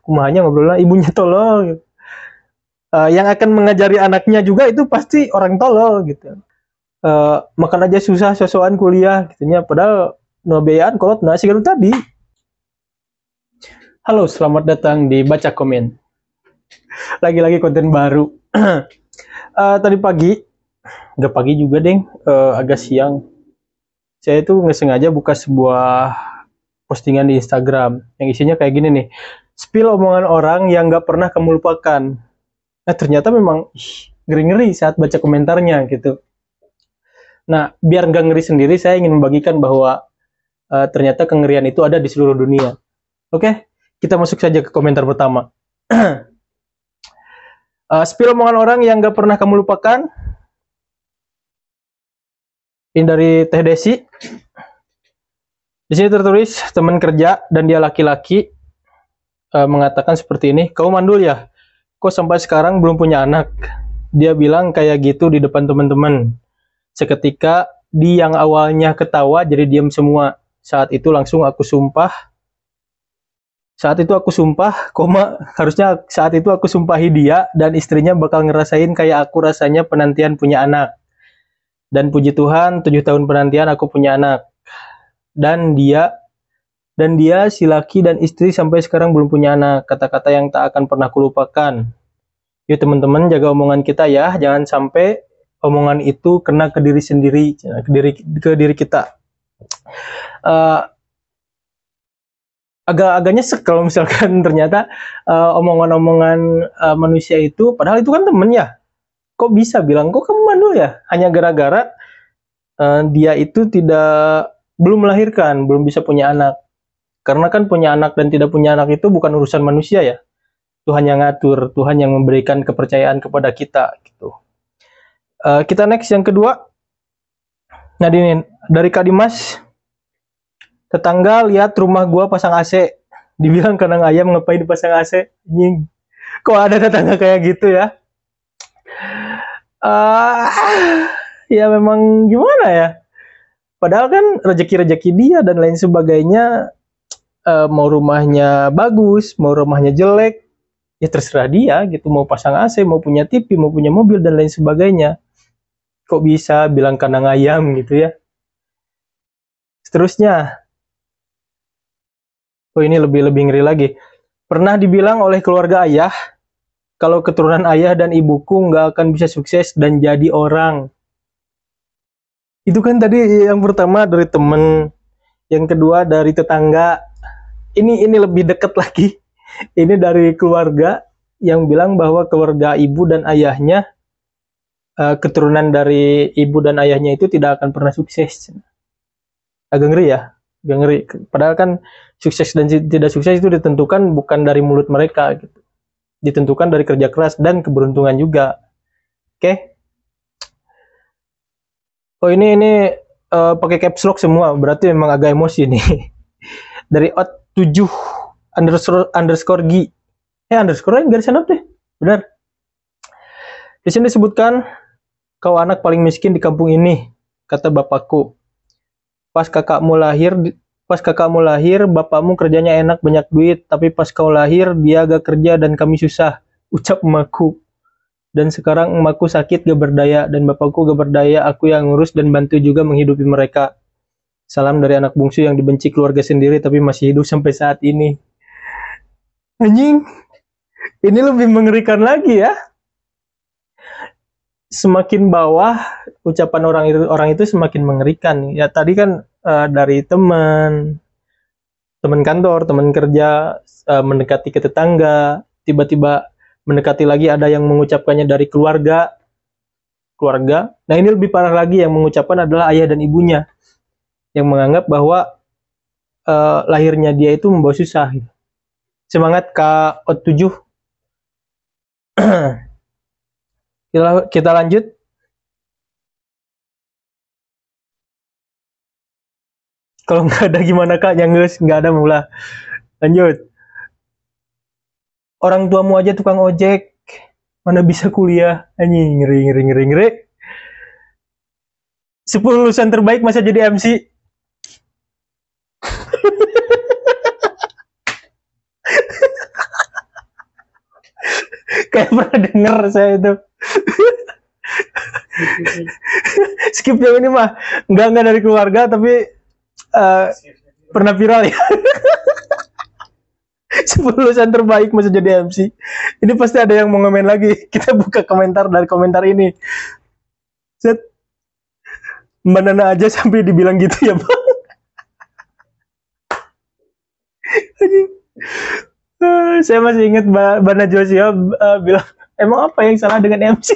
kumahanya ngobrolnya ibunya tolol. Yang akan mengajari anaknya juga itu pasti orang tolol gitu. Makan aja susah sosokan kuliah gitunya, padahal nobean kolot nasi galu tadi. Halo, selamat datang di Baca Komen. Lagi-lagi konten baru. Tadi pagi, nggak pagi juga deng, agak siang. Saya tuh nggak sengaja buka sebuah postingan di Instagram yang isinya kayak gini nih. Spill omongan orang yang nggak pernah kamu lupakan. Nah ternyata memang ngeri-ngeri saat baca komentarnya gitu. Nah biar nggak ngeri sendiri, saya ingin membagikan bahwa ternyata kengerian itu ada di seluruh dunia. Oke, kita masuk saja ke komentar pertama. Spill omongan orang yang nggak pernah kamu lupakan. Ini dari Teh Desi. Di sini tertulis teman kerja dan dia laki-laki mengatakan seperti ini. Kau mandul ya? Kok sampai sekarang belum punya anak? Dia bilang kayak gitu di depan teman-teman. Seketika di yang awalnya ketawa jadi diam semua. Saat itu aku sumpah, harusnya saat itu aku sumpahi dia dan istrinya bakal ngerasain kayak aku rasanya penantian punya anak. Dan puji Tuhan, 7 tahun penantian aku punya anak. Dan dia si laki dan istri sampai sekarang belum punya anak. Kata-kata yang tak akan pernah kulupakan. Yuk teman-teman, jaga omongan kita ya, jangan sampai omongan itu kena ke diri sendiri, ke diri kita. Agak nyesek kalau misalkan ternyata omongan-omongan manusia itu, padahal itu kan temen ya, kok bisa bilang kok kamu mandul ya, hanya gara-gara dia itu belum melahirkan, belum bisa punya anak. Karena kan punya anak dan tidak punya anak itu bukan urusan manusia ya. Tuhan yang ngatur, Tuhan yang memberikan kepercayaan kepada kita gitu. Kita next yang kedua. Nah ini dari Kak Dimas. Tetangga lihat rumah gua pasang AC. Dibilang kandang ayam ngapain dipasang AC? Nying. Kok ada tetangga kayak gitu ya? Ya memang gimana ya? Padahal kan rezeki-rezeki dia dan lain sebagainya. Mau rumahnya bagus, mau rumahnya jelek, ya terserah dia gitu, mau pasang AC, mau punya TV, mau punya mobil dan lain sebagainya. Kok bisa bilang kandang ayam gitu ya. Seterusnya, ini lebih ngeri lagi. Pernah dibilang oleh keluarga ayah kalau keturunan ayah dan ibuku nggak akan bisa sukses dan jadi orang. Itu kan tadi yang pertama dari temen, yang kedua dari tetangga. Ini lebih dekat lagi. Ini dari keluarga yang bilang bahwa keluarga ibu dan ayahnya, keturunan dari ibu dan ayahnya itu tidak akan pernah sukses. Agak ngeri ya, agak ngeri. Padahal kan sukses dan tidak sukses itu ditentukan bukan dari mulut mereka gitu. Ditentukan dari kerja keras dan keberuntungan juga. Oke. Oh ini pakai caps lock semua, berarti memang agak emosi nih. Dari ot7 underscore gi. Underscore garisan apa deh? Benar. Di sini disebutkan, kau anak paling miskin di kampung ini, kata bapakku. Pas kakakmu lahir, bapakmu kerjanya enak banyak duit, tapi pas kau lahir, dia gak kerja dan kami susah, ucap emakku. Dan sekarang emakku sakit gak berdaya, dan bapakku gak berdaya, aku yang ngurus dan bantu juga menghidupi mereka. Salam dari anak bungsu yang dibenci keluarga sendiri, tapi masih hidup sampai saat ini. Anjing, ini lebih mengerikan lagi ya. Semakin bawah ucapan orang itu semakin mengerikan. Ya tadi kan dari teman kantor, teman kerja, mendekati ke tetangga, tiba-tiba mendekati lagi ada yang mengucapkannya dari keluarga. Nah ini lebih parah lagi, yang mengucapkan adalah ayah dan ibunya, yang menganggap bahwa lahirnya dia itu membawa susah. Semangat Kak O7. Kita lanjut. Kalau nggak ada gimana Kak? Yang nggak ada mula. Lanjut. Orang tuamu aja tukang ojek, mana bisa kuliah? Anjing, ngeri. 10 lulusan terbaik masa jadi MC. Kayak pernah denger saya itu. Skip yang ini mah. Enggak dari keluarga, tapi pernah viral ya. 10 lulusan terbaik masa jadi MC. Ini pasti ada yang mau ngomen lagi. Kita buka komentar dari komentar ini. Set. Mbak Nana aja sampai dibilang gitu ya, Bang. Saya masih ingat Mbak Najwa bilang, emang apa yang salah dengan MC?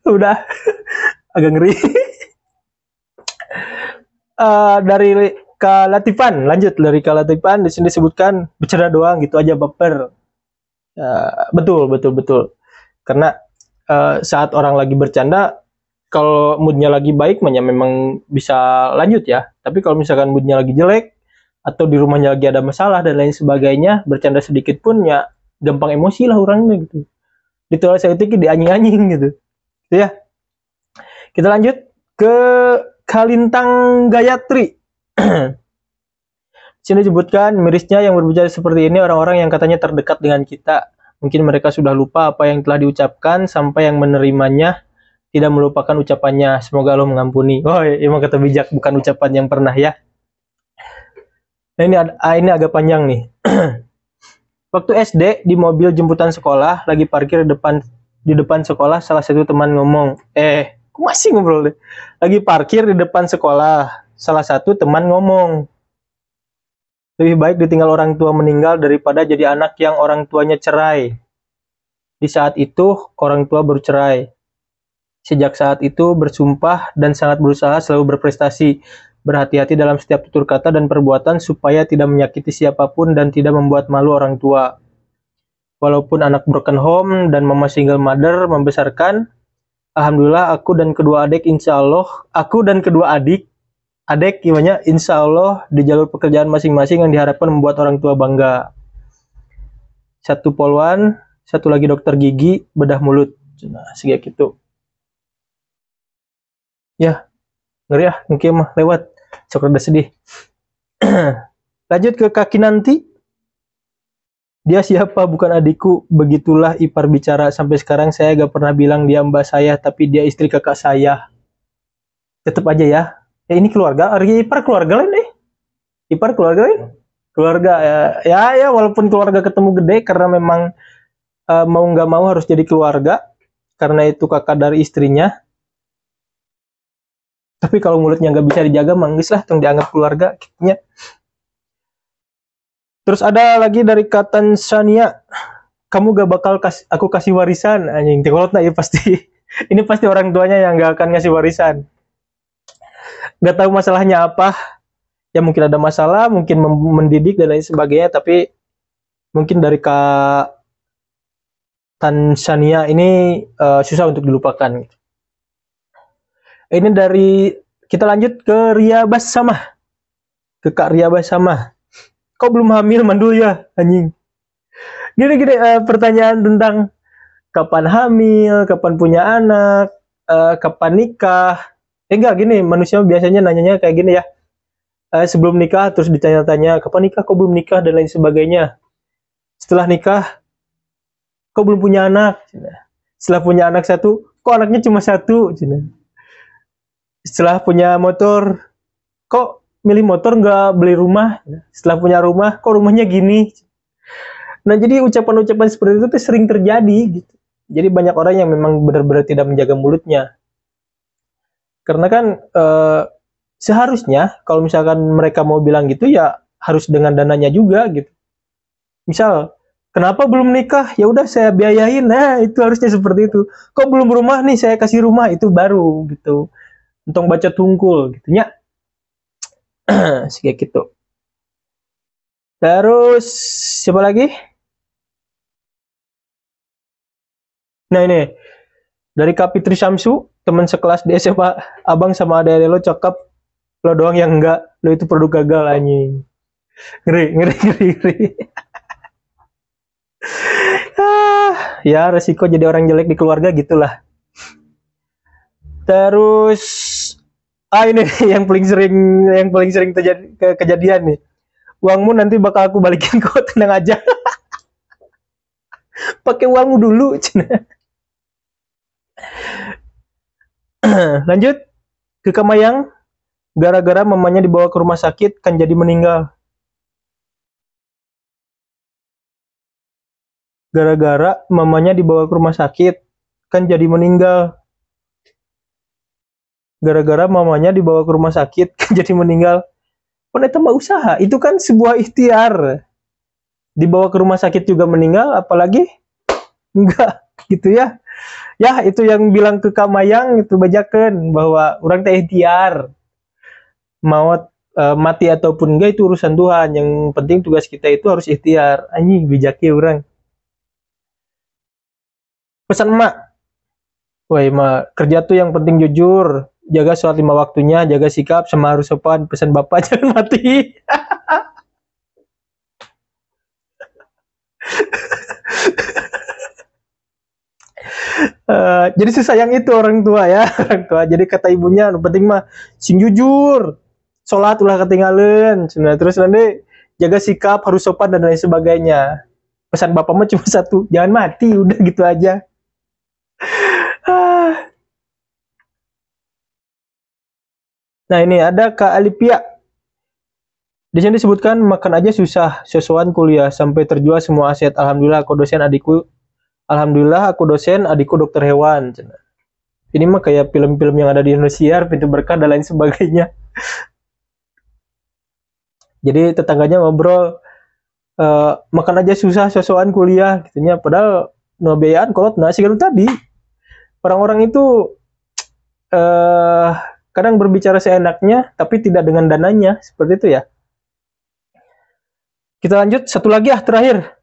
Udah agak ngeri. Dari Kak Latifan, lanjut dari Kak Latifan, di sini disebutkan bercanda doang gitu aja, baper. Betul. Karena saat orang lagi bercanda, kalau moodnya lagi baik, memang bisa lanjut ya. Tapi kalau misalkan moodnya lagi jelek, atau di rumahnya lagi ada masalah dan lain sebagainya, bercanda sedikit pun ya gampang emosi lah orangnya gitu. Ditulis saya itu dianjing-anjing gitu. Ya. Kita lanjut ke Kalintang Gayatri. Sini disebutkan mirisnya yang berbicara seperti ini orang-orang yang katanya terdekat dengan kita. Mungkin mereka sudah lupa apa yang telah diucapkan sampai yang menerimanya tidak melupakan ucapannya. Semoga Allah mengampuni. Oh, emang kata bijak, bukan ucapan yang pernah ya. Nah, ini agak panjang nih. Waktu SD di mobil jemputan sekolah lagi parkir di depan sekolah, salah satu teman ngomong, aku masih ngobrol deh. Lagi parkir di depan sekolah, salah satu teman ngomong, lebih baik ditinggal orang tua meninggal daripada jadi anak yang orang tuanya cerai. Di saat itu orang tua baru cerai. Sejak saat itu bersumpah dan sangat berusaha selalu berprestasi. Berhati-hati dalam setiap tutur kata dan perbuatan supaya tidak menyakiti siapapun dan tidak membuat malu orang tua. Walaupun anak broken home dan mama single mother membesarkan, alhamdulillah aku dan kedua adik gimana? Insya Allah di jalur pekerjaan masing-masing yang diharapkan membuat orang tua bangga. Satu polwan, satu lagi dokter gigi, bedah mulut. Nah, segala gitu. Ya, ngeri ya, mungkin mah lewat. Sok rada sedih. Lanjut ke Kaki Nanti. Dia siapa? Bukan adikku. Begitulah ipar bicara. Sampai sekarang saya gak pernah bilang dia mbak saya, tapi dia istri kakak saya. Tetap aja ya. Ini keluarga. Ipar keluarga lain nih. Ipar keluarga lain. Keluarga ya walaupun keluarga ketemu gede karena memang mau nggak mau harus jadi keluarga. Karena itu kakak dari istrinya. Tapi kalau mulutnya nggak bisa dijaga, manggis lah, tong dianggap keluarga. Kayaknya. Terus ada lagi dari Katan Shania, kamu gak bakal aku kasih warisan, anjing. Tekolot ya pasti. Ini pasti orang tuanya yang gak akan ngasih warisan. Gak tahu masalahnya apa. Ya mungkin ada masalah, mungkin mendidik dan lain sebagainya. Tapi mungkin dari Katan Shania ini susah untuk dilupakan. Ini dari, kita lanjut ke Ria Bassamah. Ke Kak Ria Bassamah. Kok belum hamil, mandul ya, anjing. Gini, pertanyaan tentang kapan hamil, kapan punya anak, kapan nikah. Enggak, gini, manusia biasanya nanyanya kayak gini ya. Sebelum nikah, terus ditanya-tanya, kapan nikah, kok belum nikah, dan lain sebagainya. Setelah nikah, kok belum punya anak. Setelah punya anak satu, kok anaknya cuma satu. Setelah punya motor, kok milih motor nggak beli rumah? Setelah punya rumah, kok rumahnya gini? Nah, jadi ucapan-ucapan seperti itu tuh sering terjadi gitu. Jadi banyak orang yang memang benar-benar tidak menjaga mulutnya. Karena kan seharusnya kalau misalkan mereka mau bilang gitu ya harus dengan dananya juga gitu. Misal, kenapa belum nikah? Ya udah saya biayain. Nah, itu harusnya seperti itu. Kok belum rumah nih? Saya kasih rumah, itu baru gitu. Untung baca tungkul gitu ya. Kayak gitu. Terus siapa lagi? Nah, ini dari Kapitri Samsu, teman sekelas di SMA, abang sama adek lo cakep, lo doang yang enggak, lo itu produk gagal anjing. Ngeri. Ya resiko jadi orang jelek di keluarga gitulah. Terus ini yang paling sering terjadi kejadian nih. Uangmu nanti bakal aku balikin kok, tenang aja. pakai uangmu dulu. Lanjut ke Kamayang, gara-gara mamanya dibawa ke rumah sakit kan jadi meninggal. Gara-gara mamanya dibawa ke rumah sakit kan jadi meninggal. Gara-gara mamanya dibawa ke rumah sakit kan jadi meninggal. Peneta mah usaha, itu kan sebuah ikhtiar. Dibawa ke rumah sakit juga meninggal, apalagi enggak gitu ya. Ya itu yang bilang ke Kamayang itu bajakan bahwa orang teh ikhtiar. Mau mati ataupun enggak itu urusan Tuhan. Yang penting tugas kita itu harus ikhtiar. Anjing bijaknya orang. Pesan emak, wah emak kerja tuh yang penting jujur, jaga sholat 5 waktunya, jaga sikap sama harus sopan. Pesan bapak jangan mati. Jadi sesayang itu orang tua ya. Orang tua. Jadi kata ibunya, yang penting mah sing jujur, sholat ulah ketinggalan. Nah, terus nanti jaga sikap, harus sopan dan lain sebagainya. Pesan bapak mah cuma satu, jangan mati, udah gitu aja. Nah ini ada Kak Alipia. Di sini disebutkan makan aja susah, sesuatu kuliah sampai terjual semua aset. Alhamdulillah aku dosen adikku. Alhamdulillah aku dosen adikku dokter hewan. Ini mah kayak film-film yang ada di Indonesia, Pintu Berkah dan lain sebagainya. Jadi tetangganya ngobrol, makan aja susah, sosokan kuliah, gitunya. Padahal nobean kolot nasi kalau tadi orang-orang itu eh, kadang berbicara seenaknya, tapi tidak dengan dananya, seperti itu ya. Kita lanjut satu lagi ya terakhir.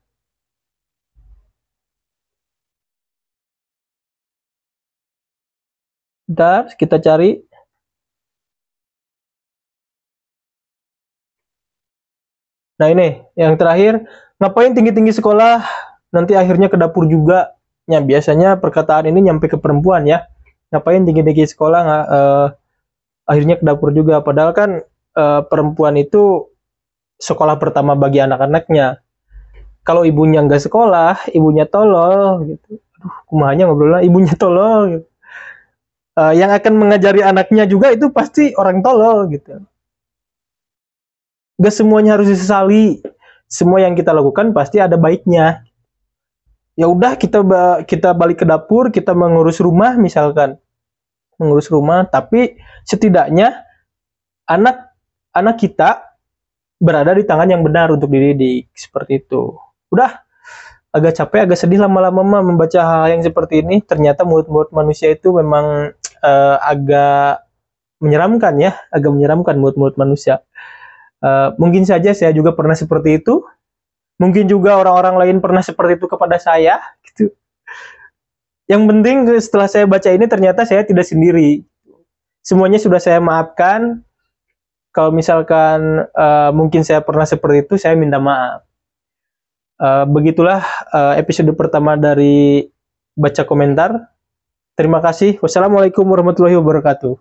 Bentar, kita cari. Nah ini yang terakhir, ngapain tinggi-tinggi sekolah nanti akhirnya ke dapur juga. Ya biasanya perkataan ini nyampe ke perempuan ya. Ngapain tinggi-tinggi sekolah akhirnya ke dapur juga. Padahal kan perempuan itu sekolah pertama bagi anak-anaknya. Kalau ibunya nggak sekolah, ibunya tolol gitu. Aduh, kumahanya ngobrolnya ibunya tolol gitu. Yang akan mengajari anaknya juga itu pasti orang tolol gitu. Gak semuanya harus disesali. Semua yang kita lakukan pasti ada baiknya. Ya udah kita balik ke dapur, kita mengurus rumah misalkan. Mengurus rumah, tapi setidaknya anak anak kita berada di tangan yang benar untuk dididik, seperti itu. Udah agak capek, agak sedih lama-lama membaca hal yang seperti ini. Ternyata mulut-mulut manusia itu memang agak menyeramkan ya, agak menyeramkan mulut-mulut manusia. Mungkin saja saya juga pernah seperti itu. Mungkin juga orang-orang lain pernah seperti itu kepada saya. Gitu. Yang penting setelah saya baca ini ternyata saya tidak sendiri. Semuanya sudah saya maafkan. Kalau misalkan mungkin saya pernah seperti itu, saya minta maaf. Begitulah episode pertama dari Baca Komentar. Terima kasih. Wassalamualaikum warahmatullahi wabarakatuh.